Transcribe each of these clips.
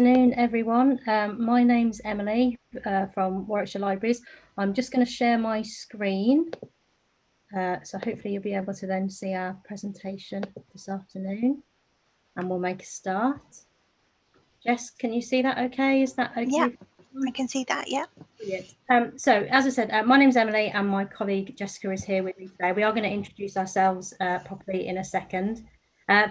Afternoon, everyone. My name's Emily from Warwickshire Libraries. I'm just going to share my screen. So hopefully you'll be able to then see our presentation this afternoon, and we'll make a start. Jess, can you see that okay? Is that okay? Yeah, I can see that, yeah. Brilliant. So as I said, my name's Emily and my colleague Jessica is here with me today. We are going to introduce ourselves properly in a second.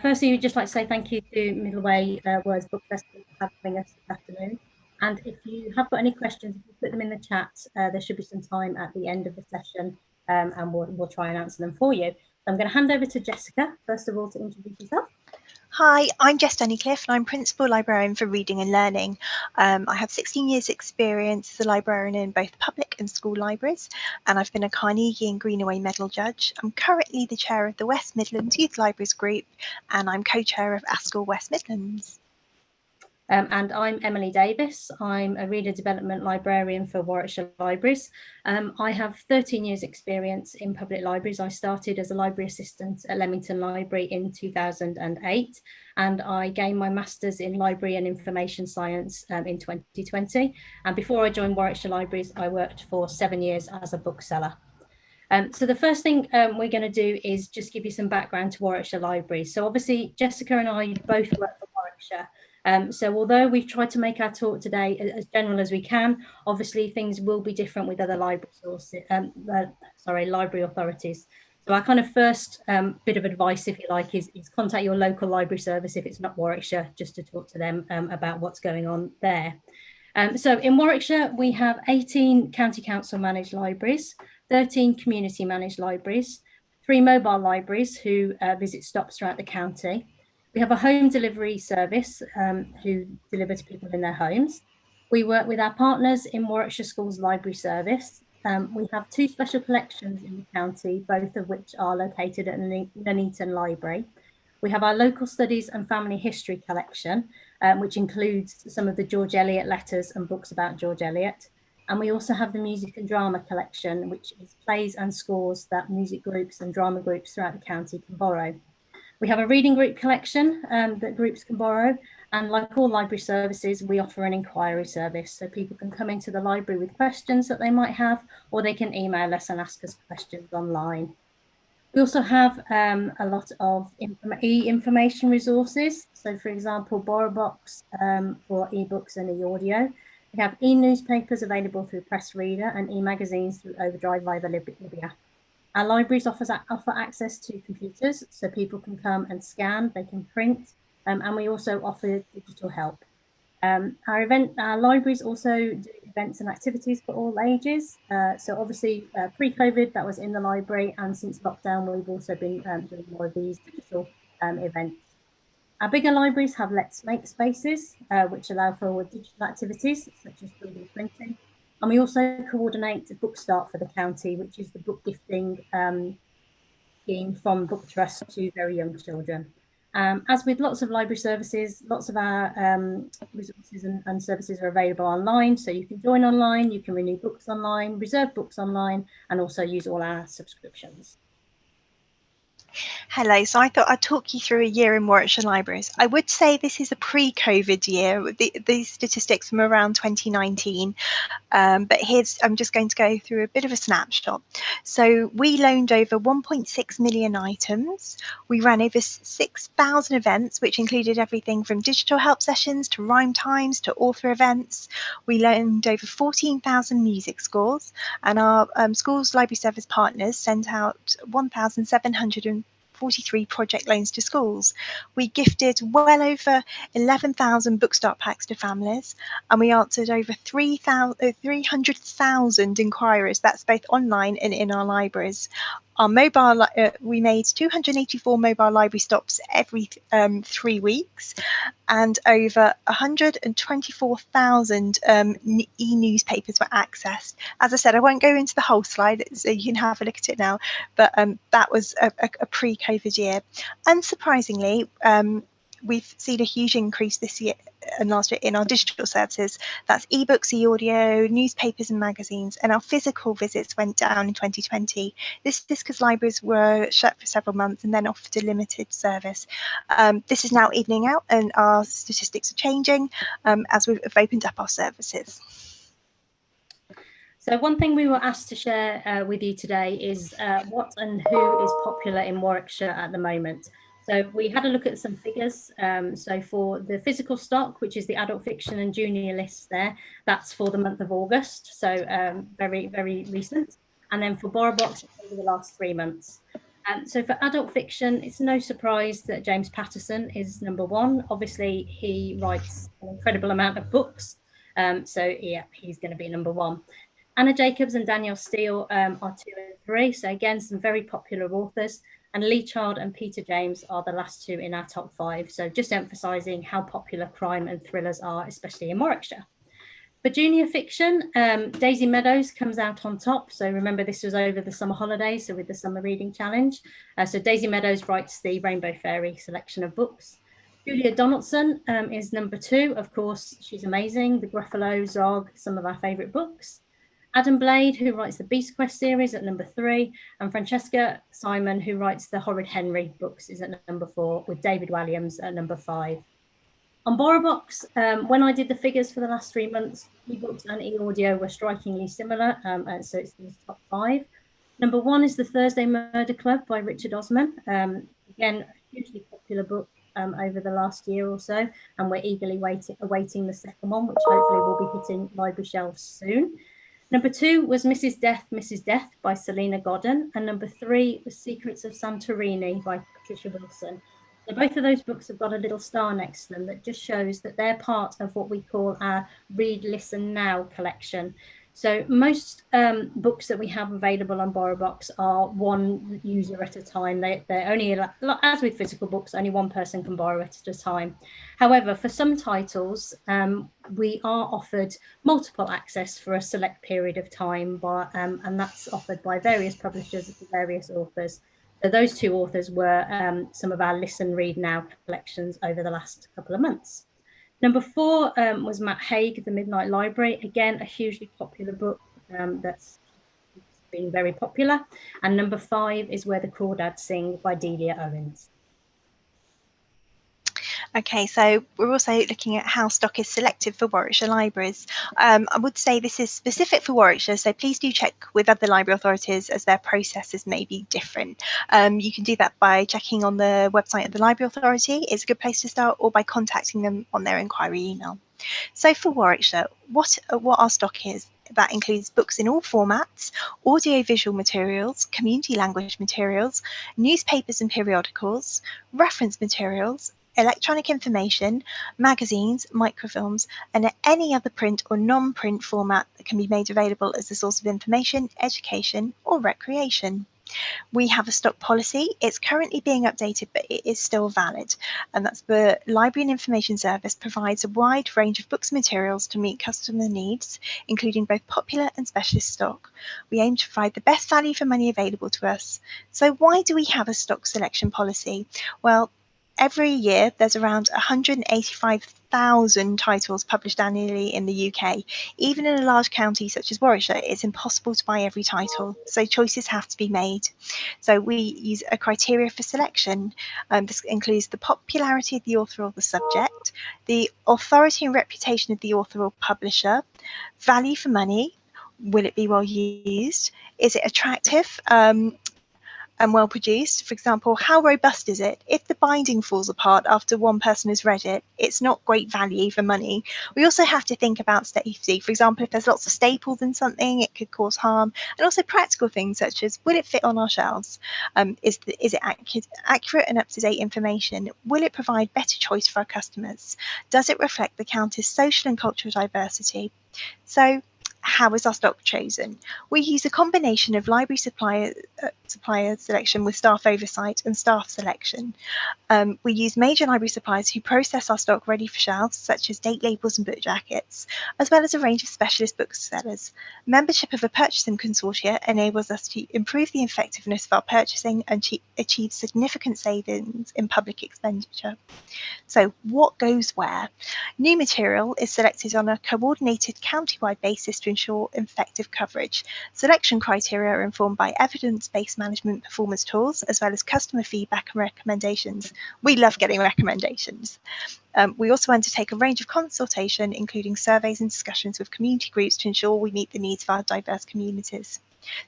Firstly, we'd just like to say thank you to Middleway Words Book Festival for having us this afternoon. And if you have got any questions, if you put them in the chat, there should be some time at the end of the session and we'll try and answer them for you. So I'm going to hand over to Jessica, first of all, to introduce yourself. Hi, I'm Jess Dunnicliff and I'm Principal Librarian for Reading and Learning. I have 16 years experience as a librarian in both public and school libraries, and I've been a Carnegie and Greenaway Medal Judge. I'm currently the chair of the West Midlands Youth Libraries Group and I'm co-chair of ASCL West Midlands. And I'm Emily Davis. I'm a reader development librarian for Warwickshire Libraries. I have 13 years experience in public libraries. I started as a library assistant at Leamington Library in 2008, and I gained my master's in library and information science in 2020. And before I joined Warwickshire Libraries, I worked for 7 years as a bookseller. So the first thing we're going to do is just give you some background to Warwickshire Libraries. So obviously Jessica and I both work for Warwickshire. So although we've tried to make our talk today as general as we can, obviously things will be different with other library sources, library authorities. So our kind of first bit of advice, if you like, is contact your local library service if it's not Warwickshire, just to talk to them about what's going on there. So in Warwickshire, we have 18 county council managed libraries, 13 community managed libraries, 3 mobile libraries who visit stops throughout the county. We have a home delivery service who deliver to people in their homes. We work with our partners in Warwickshire Schools Library Service. We have 2 special collections in the county, both of which are located at Nuneaton Library. We have our local studies and family history collection, which includes some of the George Eliot letters and books about George Eliot. And we also have the music and drama collection, which is plays and scores that music groups and drama groups throughout the county can borrow. We have a reading group collection that groups can borrow. And like all library services, we offer an inquiry service. So people can come into the library with questions that they might have, or they can email us and ask us questions online. We also have a lot of e-information resources. So for example, BorrowBox for ebooks and e-audio. We have e-newspapers available through Press Reader and e-magazines through Overdrive via Libya. Our libraries offer access to computers, so people can come and scan, they can print, and we also offer digital help. Our libraries also do events and activities for all ages. So obviously pre-COVID that was in the library, and since lockdown we've also been doing more of these digital events. Our bigger libraries have Let's Make spaces, which allow for digital activities such as 3D printing. And we also coordinate Book Start for the county, which is the book gifting scheme from Book Trust to very young children. As with lots of library services, lots of our resources and services are available online. So you can join online, you can renew books online, reserve books online, and also use all our subscriptions. Hello, so I thought I'd talk you through a year in Warwickshire Libraries. I would say this is a pre-COVID year. These statistics from around 2019, but I'm just going to go through a bit of a snapshot. So we loaned over 1.6 million items. We ran over 6,000 events, which included everything from digital help sessions to rhyme times to author events. We loaned over 14,000 music scores, and our schools library service partners sent out 1,743 project loans to schools. We gifted well over 11,000 Book Start packs to families, and we answered over 300,000 inquiries. That's both online and in our libraries. Our mobile, we made 284 mobile library stops every 3 weeks, and over 124,000 e-newspapers were accessed. As I said, I won't go into the whole slide, so you can have a look at it now, but that was a pre-COVID year. Unsurprisingly, we've seen a huge increase this year and last year in our digital services. That's ebooks, e-audio, newspapers and magazines, and our physical visits went down in 2020. This is because libraries were shut for several months and then offered a limited service. This is now evening out and our statistics are changing as we've opened up our services. So one thing we were asked to share with you today is what and who is popular in Warwickshire at the moment. So we had a look at some figures. So for the physical stock, which is the adult fiction and junior lists there, that's for the month of August. So very, very recent. And then for BorrowBox, over the last 3 months. So for adult fiction, it's no surprise that James Patterson is number one. Obviously, he writes an incredible amount of books. So yeah, he's going to be number one. Anna Jacobs and Danielle Steele are 2 and 3. So again, some very popular authors. And Lee Child and Peter James are the last 2 in our top 5. So just emphasising how popular crime and thrillers are, especially in Warwickshire. For junior fiction, Daisy Meadows comes out on top. So remember, this was over the summer holidays, so with the summer reading challenge. So Daisy Meadows writes the Rainbow Fairy selection of books. Julia Donaldson is number 2. Of course, she's amazing. The Gruffalo, Zog, some of our favourite books. Adam Blade, who writes the Beast Quest series, at number 3, and Francesca Simon, who writes the Horrid Henry books, is at number 4, with David Williams at number 5. On BorrowBox, when I did the figures for the last 3 months, ebooks and e-audio were strikingly similar, and so it's the top 5. Number 1 is The Thursday Murder Club by Richard Osman. Again, a hugely popular book over the last year or so, and we're eagerly awaiting the second one, which hopefully will be hitting library shelves soon. Number 2 was Mrs. Death by Selena Godden, and number 3 was Secrets of Santorini by Patricia Wilson. So both of those books have got a little star next to them that just shows that they're part of what we call our Read, Listen Now collection. So most books that we have available on BorrowBox are one user at a time. They're only, as with physical books, only one person can borrow it at a time. However, for some titles, we are offered multiple access for a select period of time, and that's offered by various publishers to various authors. So those 2 authors were some of our Listen, Read Now collections over the last couple of months. Number 4 was Matt Haig, The Midnight Library. Again, a hugely popular book that's been very popular. And number 5 is Where the Crawdads Sing by Delia Owens. Okay, so we're also looking at how stock is selected for Warwickshire libraries. I would say this is specific for Warwickshire, so please do check with other library authorities as their processes may be different. You can do that by checking on the website of the Library Authority. It's a good place to start, or by contacting them on their inquiry email. So for Warwickshire, what our stock is, that includes books in all formats, audio-visual materials, community language materials, newspapers and periodicals, reference materials, electronic information, magazines, microfilms, and any other print or non-print format that can be made available as a source of information, education, or recreation. We have a stock policy. It's currently being updated, but it is still valid. And that's the Library and Information Service provides a wide range of books and materials to meet customer needs, including both popular and specialist stock. We aim to provide the best value for money available to us. So why do we have a stock selection policy? Well, every year, there's around 185,000 titles published annually in the UK. Even in a large county such as Warwickshire, it's impossible to buy every title, so choices have to be made. So we use a criteria for selection. This includes the popularity of the author or the subject, the authority and reputation of the author or publisher, value for money, will it be well used, is it attractive, and well produced. For example, how robust is it? If the binding falls apart after one person has read it, it's not great value for money. We also have to think about safety. For example, if there's lots of staples in something, it could cause harm. And also practical things such as, will it fit on our shelves? Is it accurate and up-to-date information? Will it provide better choice for our customers? Does it reflect the county's social and cultural diversity? So How is our stock chosen? We use a combination of library supplier selection with staff oversight and staff selection. We use major library suppliers who process our stock ready for shelves, such as date labels and book jackets, as well as a range of specialist booksellers. Membership of a purchasing consortia enables us to improve the effectiveness of our purchasing and achieve significant savings in public expenditure. So, what goes where? New material is selected on a coordinated county-wide basis to ensure effective coverage. Selection criteria are informed by evidence-based management performance tools, as well as customer feedback and recommendations. We love getting recommendations. We also undertake a range of consultation, including surveys and discussions with community groups to ensure we meet the needs of our diverse communities.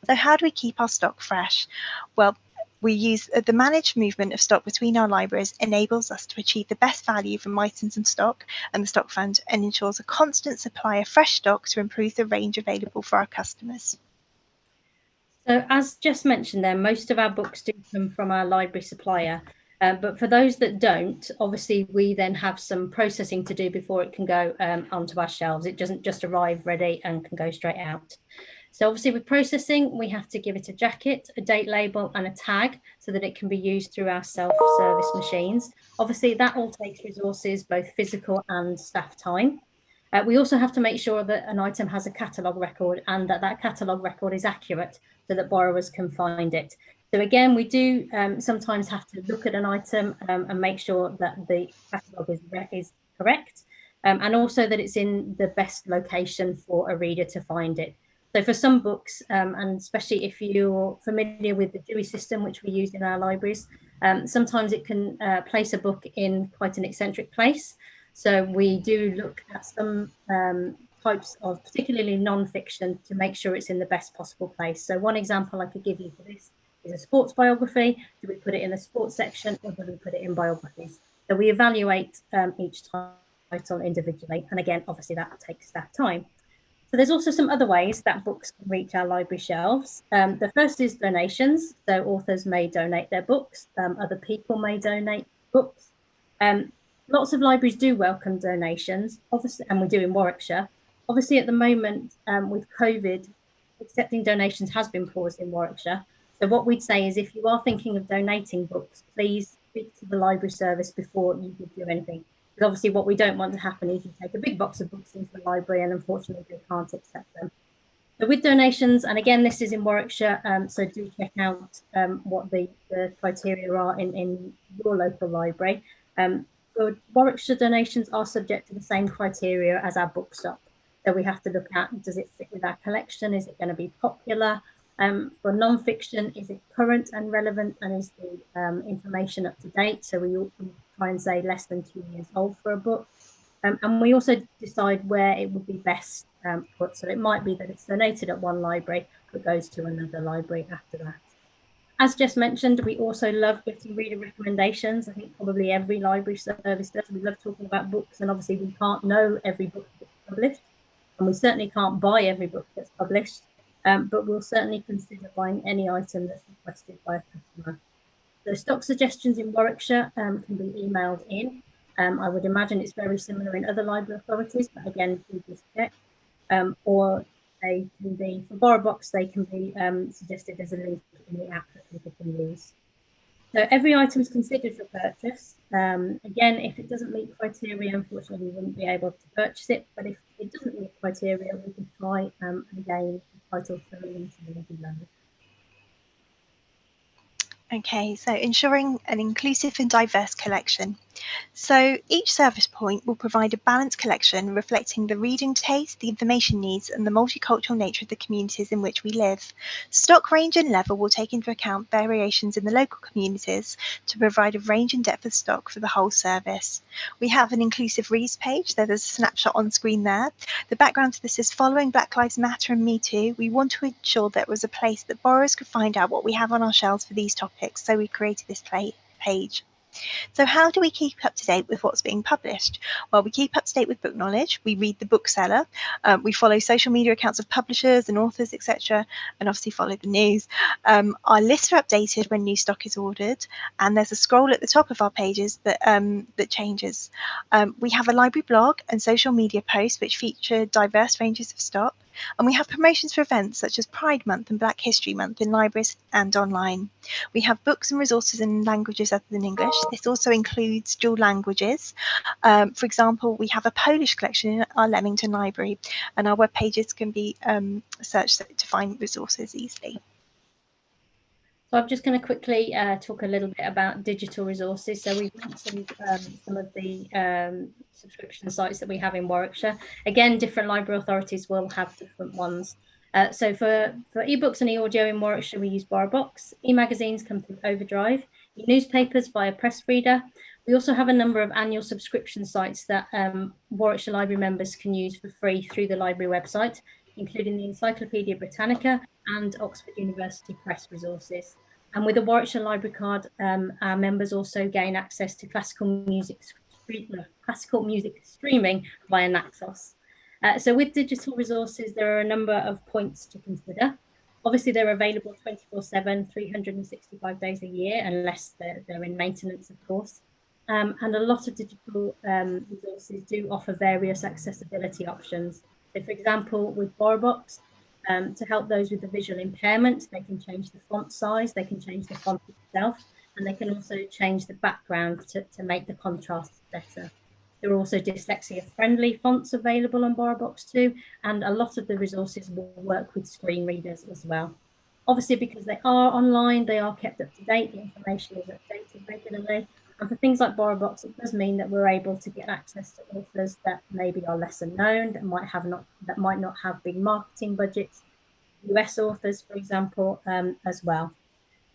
So how do we keep our stock fresh? Well, we use the managed movement of stock between our libraries enables us to achieve the best value from items in stock and the stock fund, and ensures a constant supply of fresh stock to improve the range available for our customers. So as just mentioned there, most of our books do come from our library supplier. But for those that don't, obviously we then have some processing to do before it can go onto our shelves. It doesn't just arrive ready and can go straight out. So obviously with processing, we have to give it a jacket, a date label and a tag so that it can be used through our self-service machines. Obviously that all takes resources, both physical and staff time. We also have to make sure that an item has a catalogue record and that that catalogue record is accurate so that borrowers can find it. So again, we do sometimes have to look at an item and make sure that the catalogue is correct, and also that it's in the best location for a reader to find it. So for some books, and especially if you're familiar with the Dewey system, which we use in our libraries, sometimes it can place a book in quite an eccentric place. So we do look at some types of particularly non-fiction to make sure it's in the best possible place. So one example I could give you for this is a sports biography. Do we put it in the sports section or do we put it in biographies? So we evaluate each title individually. And again, obviously that takes staff time. So there's also some other ways that books can reach our library shelves. The first is donations. So authors may donate their books. Other people may donate books. Lots of libraries do welcome donations, obviously, and we do in Warwickshire. Obviously, at the moment, with COVID, accepting donations has been paused in Warwickshire. So what we'd say is if you are thinking of donating books, please speak to the library service before you do anything. Because obviously what we don't want to happen is you take a big box of books into the library and unfortunately they can't accept them. So with donations, and again, this is in Warwickshire, so do check out what the criteria are in your local library. So Warwickshire donations are subject to the same criteria as our book stock. So we have to look at, does it fit with our collection? Is it going to be popular? For non-fiction, is it current and relevant? And is the information up to date? So we try and say less than 2 years old for a book. And we also decide where it would be best put. So it might be that it's donated at one library, but goes to another library after that. As just mentioned, we also love getting reader recommendations. I think probably every library service does. We love talking about books, and obviously we can't know every book that's published, and we certainly can't buy every book that's published, but we'll certainly consider buying any item that's requested by a customer. The stock suggestions in Warwickshire can be emailed in. I would imagine it's very similar in other library authorities, but again, do just check. Or they can be, for BorrowBox, they can be suggested as a link in the app that people can use. So every item is considered for purchase. Again, if it doesn't meet criteria, unfortunately, we wouldn't be able to purchase it. But if it doesn't meet criteria, we can try again the title through into the library. Okay, so ensuring an inclusive and diverse collection. So each service point will provide a balanced collection reflecting the reading taste, the information needs, and the multicultural nature of the communities in which we live. Stock range and level will take into account variations in the local communities to provide a range and depth of stock for the whole service. We have an inclusive reads page, so there's a snapshot on screen there. The background to this is following Black Lives Matter and Me Too. We want to ensure there was a place that borrowers could find out what we have on our shelves for these topics, so we created this page. So how do we keep up to date with what's being published? Well, we keep up to date with book knowledge, we read the bookseller, we follow social media accounts of publishers and authors, etc., and obviously follow the news. Our lists are updated when new stock is ordered, and there's a scroll at the top of our pages that changes. We have a library blog and social media posts which feature diverse ranges of stock. And we have promotions for events such as Pride Month and Black History Month in libraries and online. We have books and resources in languages other than English. This also includes dual languages. For example, we have a Polish collection in our Leamington Library, and our web pages can be searched to find resources easily. So I'm just going to quickly talk a little bit about digital resources. So we've mentioned some of the subscription sites that we have in Warwickshire. Again, different library authorities will have different ones. So for ebooks and e-audio in Warwickshire, we use BorrowBox. E-magazines come through Overdrive. Newspapers via Press Reader. We also have a number of annual subscription sites that Warwickshire Library members can use for free through the library website, including the Encyclopaedia Britannica and Oxford University Press resources. And with a Warwickshire Library card, our members also gain access to classical music streaming via Naxos. So with digital resources, there are a number of points to consider. Obviously, they're available 24/7, 365 days a year, unless they're in maintenance, of course. And a lot of digital resources do offer various accessibility options. So, for example, with BorrowBox, to help those with the visual impairment, they can change the font size, they can change the font itself, and they can also change the background to make the contrast better. There are also dyslexia-friendly fonts available on BorrowBox too, and a lot of the resources will work with screen readers as well. Obviously, because they are online, they are kept up to date, the information is updated regularly. And for things like BorrowBox, it does mean that we're able to get access to authors that maybe are lesser known, that might not have big marketing budgets, US authors, for example, as well.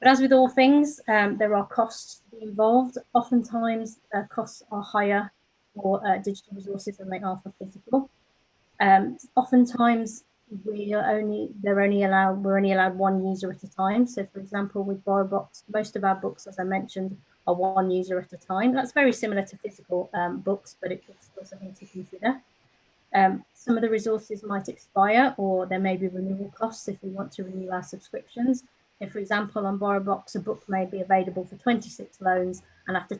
But as with all things, there are costs to be involved. Oftentimes, costs are higher for digital resources than they are for physical. Oftentimes, we're only allowed one user at a time. So, for example, with BorrowBox, most of our books, as I mentioned, are one user at a time. That's very similar to physical books, but it's still something to consider. Some of the resources might expire, or there may be renewal costs if we want to renew our subscriptions. If, for example, on BorrowBox, a book may be available for 26 loans, and after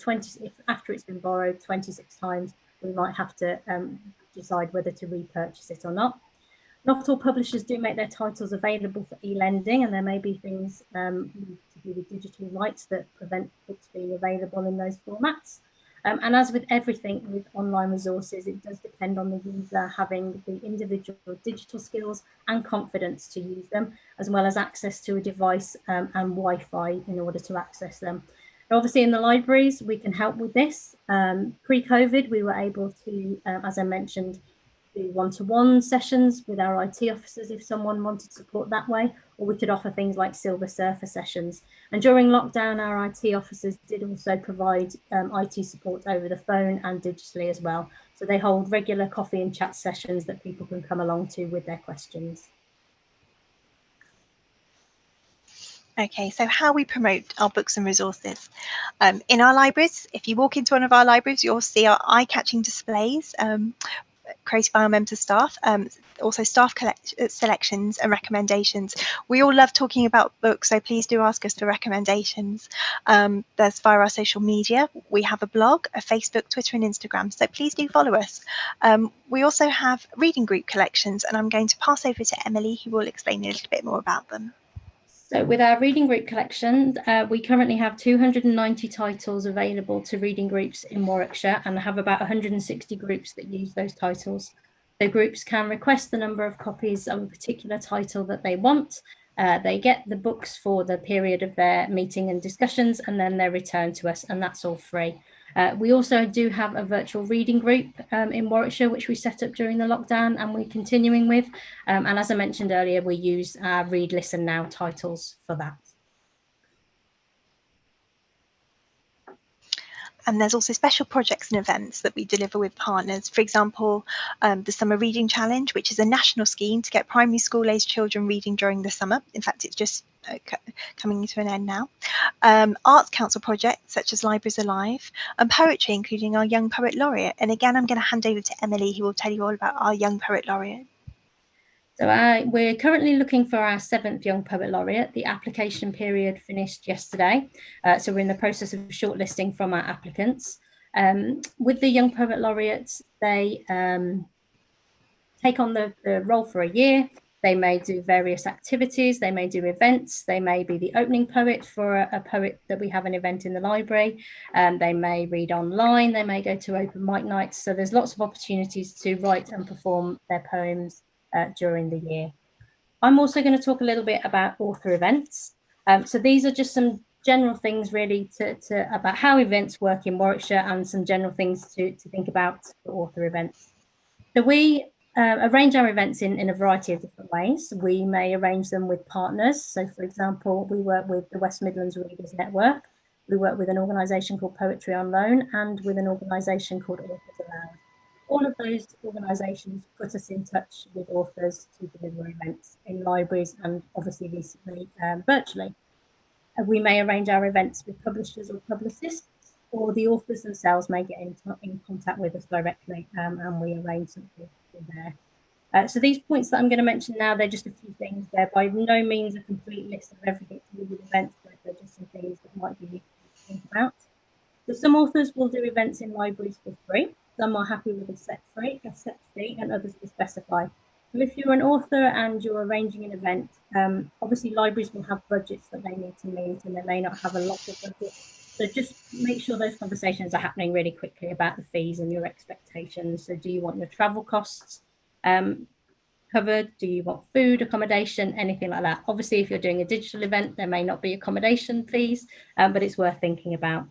it's been borrowed 26 times, we might have to decide whether to repurchase it or not. Not all publishers do make their titles available for e-lending, and there may be things to do with digital rights that prevent books being available in those formats. And as with everything with online resources, it does depend on the user having the individual digital skills and confidence to use them, as well as access to a device and Wi-Fi in order to access them. And obviously, in the libraries, we can help with this. Pre-COVID, we were able to, as I mentioned, do one-to-one sessions with our IT officers if someone wanted support that way, or we could offer things like Silver Surfer sessions. And during lockdown, our IT officers did also provide IT support over the phone and digitally as well. So they hold regular coffee and chat sessions that people can come along to with their questions. Okay, so how we promote our books and resources. In our libraries, if you walk into one of our libraries, you'll see our eye-catching displays created by our members of staff, also staff selections and recommendations. We all love talking about books, so please do ask us for recommendations. There's via our social media. We have a blog, a Facebook, Twitter and Instagram, so please do follow us. We also have reading group collections, and I'm going to pass over to Emily, who will explain a little bit more about them. So with our reading group collection, we currently have 290 titles available to reading groups in Warwickshire, and have about 160 groups that use those titles. So groups can request the number of copies of a particular title that they want. They get the books for the period of their meeting and discussions, and then they're returned to us, and that's all free. We also do have a virtual reading group in Warwickshire, which we set up during the lockdown and we're continuing with. And as I mentioned earlier, we use our Read, Listen Now titles for that. And there's also special projects and events that we deliver with partners. For example, the Summer Reading Challenge, which is a national scheme to get primary school aged children reading during the summer. In fact, it's just coming to an end now. Arts Council projects such as Libraries Alive, and poetry, including our Young Poet Laureate. And again, I'm going to hand over to Emily, who will tell you all about our Young Poet Laureate. So we're currently looking for our 7th Young Poet Laureate. The application period finished yesterday, so we're in the process of shortlisting from our applicants. With the Young Poet Laureates, they take on the role for a year. They may do various activities, they may do events, they may be the opening poet for a poet that we have an event in the library, they may read online, they may go to open mic nights. So there's lots of opportunities to write and perform their poems during the year. I'm also going to talk a little bit about author events. So these are just some general things really about how events work in Warwickshire, and some general things to think about for author events. So we arrange our events in a variety of different ways. We may arrange them with partners. So for example, we work with the West Midlands Readers Network. We work with an organisation called Poetry on Loan, and with an organisation called Authors Allowed. All of those organisations put us in touch with authors to deliver events in libraries, and obviously recently virtually. We may arrange our events with publishers or publicists, or the authors themselves may get in contact with us directly, and we arrange something there. So these points that I'm going to mention now, they're just a few things. They're by no means a complete list of everything to do with events, but they're just some things that might be useful to think about. So some authors will do events in libraries for free. Some are happy with a set fee, and others will specify. So if you're an author and you're arranging an event, obviously libraries will have budgets that they need to meet, and they may not have a lot of budget. So just make sure those conversations are happening really quickly about the fees and your expectations. So do you want your travel costs covered? Do you want food, accommodation, anything like that? Obviously, if you're doing a digital event, there may not be accommodation fees, but it's worth thinking about.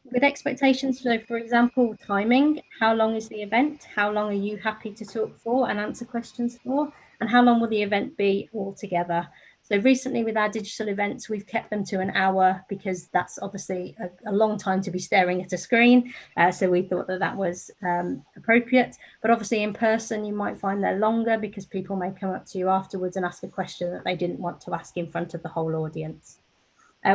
With expectations, so for example, timing, how long is the event? How long are you happy to talk for and answer questions for? And how long will the event be altogether? So recently with our digital events, we've kept them to an hour, because that's obviously a long time to be staring at a screen. So we thought that was appropriate. But obviously in person, you might find they're longer, because people may come up to you afterwards and ask a question that they didn't want to ask in front of the whole audience.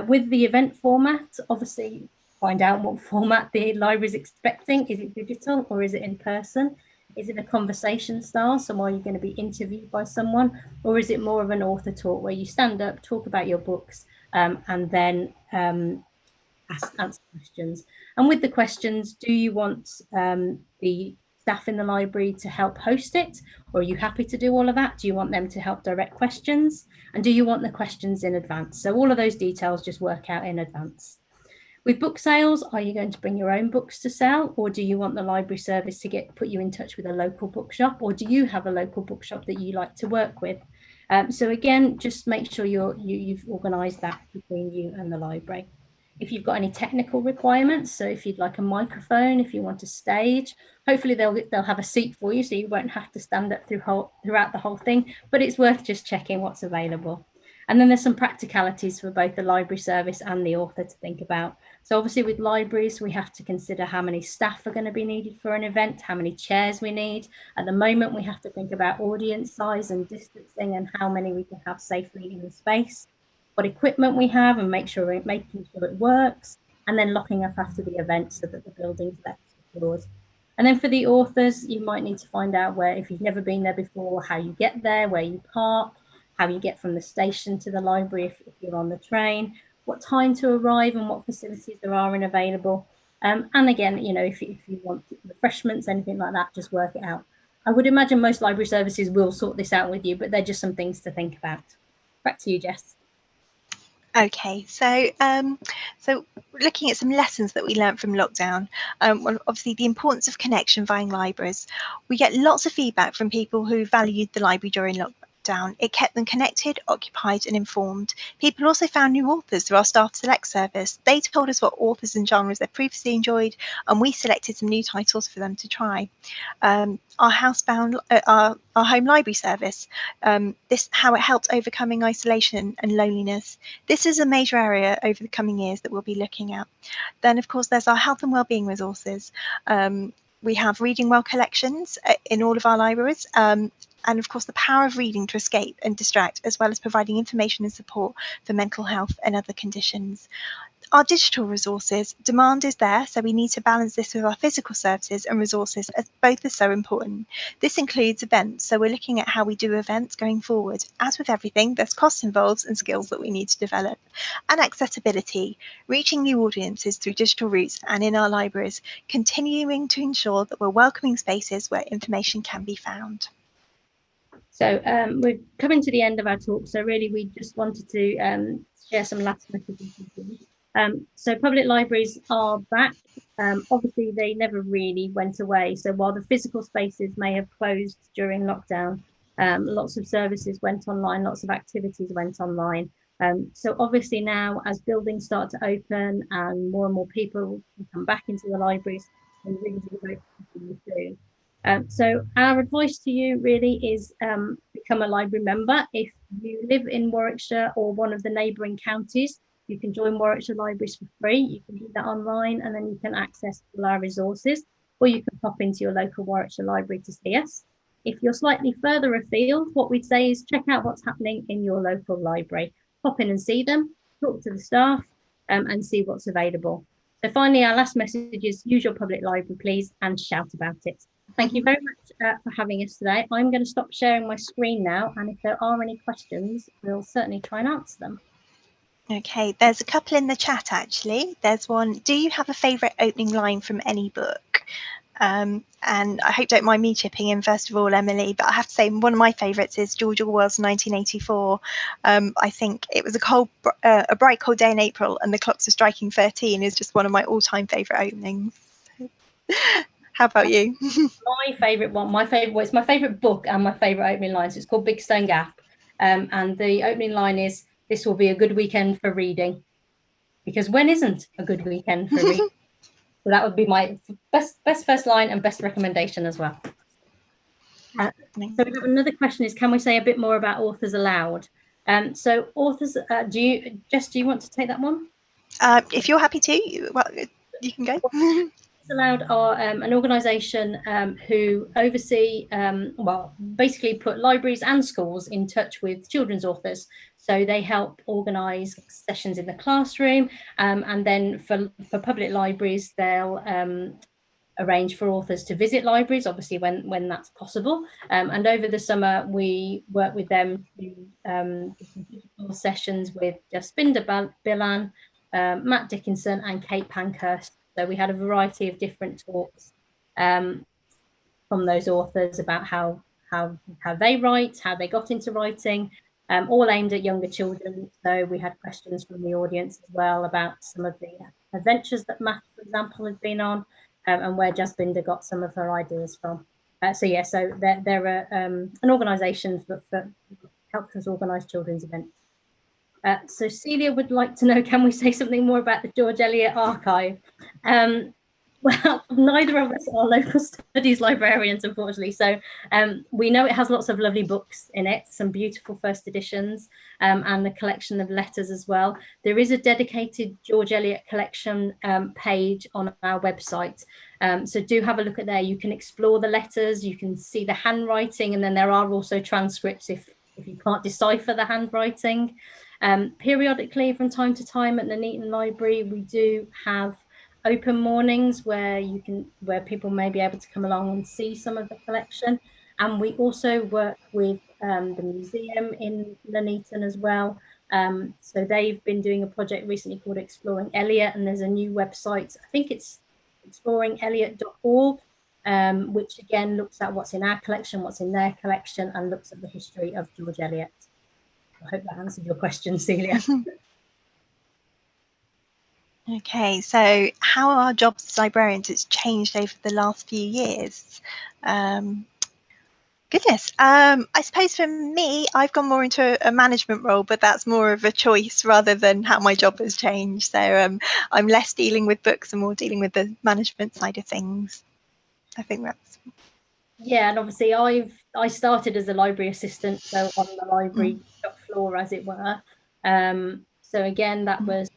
With the event format, obviously find out what format the library is expecting. Is it digital or is it in person? Is it a conversation style? So are you going to be interviewed by someone? Or is it more of an author talk where you stand up, talk about your books, and then answer questions? And with the questions, do you want the staff in the library to help host it, or are you happy to do all of that? Do you want them to help direct questions? And do you want the questions in advance? So all of those details just work out in advance. With book sales, are you going to bring your own books to sell, or do you want the library service to put you in touch with a local bookshop, or do you have a local bookshop that you like to work with? So again, just make sure you've organised that between you and the library. If you've got any technical requirements, so if you'd like a microphone, if you want a stage, hopefully they'll have a seat for you, so you won't have to stand up throughout the whole thing, but it's worth just checking what's available. And then there's some practicalities for both the library service and the author to think about. So obviously with libraries, we have to consider how many staff are going to be needed for an event, how many chairs we need. At the moment, we have to think about audience size and distancing, and how many we can have safely in the space, what equipment we have, and making sure it works, and then locking up after the event so that the building's left secured. And then for the authors, you might need to find out where, if you've never been there before, how you get there, where you park, how you get from the station to the library if you're on the train, what time to arrive, and what facilities there are and available. And again, if you want refreshments, anything like that, just work it out. I would imagine most library services will sort this out with you, but they're just some things to think about. Back to you, Jess. Okay, so looking at some lessons that we learned from lockdown, well, obviously the importance of connection via libraries. We get lots of feedback from people who valued the library during lockdown. It kept them connected, occupied and informed. People also found new authors through our Staff Select service. They told us what authors and genres they previously enjoyed, and we selected some new titles for them to try. Our housebound, our home library service, how it helped overcoming isolation and loneliness. This is a major area over the coming years that we'll be looking at. Then, of course, there's our health and wellbeing resources. We have reading well collections in all of our libraries. And of course, the power of reading to escape and distract, as well as providing information and support for mental health and other conditions. Our digital resources, demand is there, so we need to balance this with our physical services and resources, as both are so important. This includes events, so we're looking at how we do events going forward. As with everything, there's costs involved and skills that we need to develop. And accessibility, reaching new audiences through digital routes and in our libraries, continuing to ensure that we're welcoming spaces where information can be found. So we're coming to the end of our talk, so really we just wanted to share some last messages with you. So public libraries are back. Obviously, they never really went away. So while the physical spaces may have closed during lockdown, lots of services went online, lots of activities went online. So obviously now, as buildings start to open and more people can come back into the libraries, we really do hope to continue soon. So our advice to you really is become a library member. If you live in Warwickshire or one of the neighbouring counties, you can join Warwickshire Libraries for free. You can do that online and then you can access all our resources, or you can pop into your local Warwickshire Library to see us. If you're slightly further afield, what we'd say is check out what's happening in your local library. Pop in and see them, talk to the staff and see what's available. So finally, our last message is use your public library, please, and shout about it. Thank you very much for having us today. I'm going to stop sharing my screen now, and if there are any questions, we'll certainly try and answer them. Okay, there's a couple in the chat actually. There's one, do you have a favourite opening line from any book? And I hope don't mind me chipping in first of all, Emily, but I have to say one of my favourites is George Orwell's 1984. I think it was a bright cold day in April and the clocks were striking 13 is just one of my all-time favourite openings. How about you? My favourite one, it's my favourite book and my favourite opening line. So it's called Big Stone Gap. And the opening line is, "This will be a good weekend for reading." Because when isn't a good weekend for reading? So that would be my best first line and best recommendation as well. So we have another question is, can we say a bit more about Authors Allowed? So authors, do you want to take that one? If you're happy to, well, you can go. Allowed are an organisation who oversee, well, basically put libraries and schools in touch with children's authors. So they help organise sessions in the classroom, and then for public libraries, they'll arrange for authors to visit libraries, obviously when that's possible. And over the summer, we work with them to do some digital sessions with Jasbinder Bilan, Matt Dickinson and Kate Pankhurst. So we had a variety of different talks from those authors about how they write, how they got into writing, all aimed at younger children. So we had questions from the audience as well about some of the adventures that Matt, for example, had been on, and where Jasbinder got some of her ideas from. So they're an organisation that helps us organise children's events. So Celia would like to know, can we say something more about the George Eliot archive? Well, neither of us are local studies librarians, unfortunately. So we know it has lots of lovely books in it, some beautiful first editions, and a collection of letters as well. There is a dedicated George Eliot collection page on our website. So do have a look at there. You can explore the letters, you can see the handwriting, and then there are also transcripts if you can't decipher the handwriting. Periodically, from time to time at the Nuneaton Library, we do have open mornings where people may be able to come along and see some of the collection. And we also work with the museum in Nuneaton as well. So they've been doing a project recently called Exploring Eliot, and there's a new website, I think it's exploringeliot.org, which again looks at what's in our collection, what's in their collection, and looks at the history of George Eliot. I hope that answered your question, Celia. Okay, so how our jobs as librarians has changed over the last few years. Goodness, I suppose for me, I've gone more into a management role, but that's more of a choice rather than how my job has changed. So I'm less dealing with books and more dealing with the management side of things. I think that's... Yeah, and obviously I started as a library assistant, so on the library shop floor, as it were. So again, that was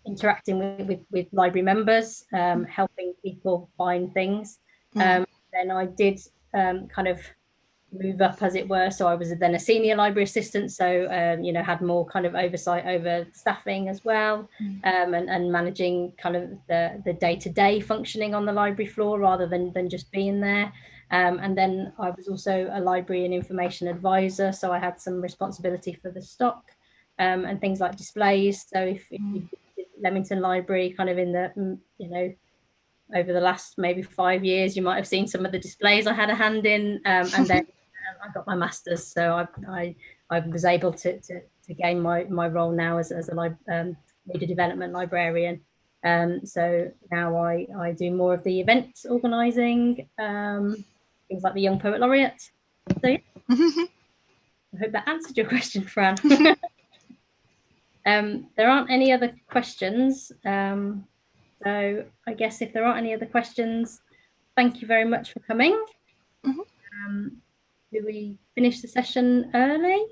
interacting with library members, helping people find things. Then I did kind of move up, as it were. So I was then a senior library assistant, so had more kind of oversight over staffing as well, and managing kind of the day-to-day functioning on the library floor rather than just being there. And then I was also a library and information advisor, so I had some responsibility for the stock and things like displays. So if you did Leamington Library kind of in the over the last maybe 5 years, you might have seen some of the displays I had a hand in, and then I got my master's, so I was able to gain my role now as a reader development librarian. So now I do more of the event organising, things like the Young Poet Laureate. So yeah, I hope that answered your question, Fran. There aren't any other questions. So I guess if there aren't any other questions, thank you very much for coming. Do we finish the session early?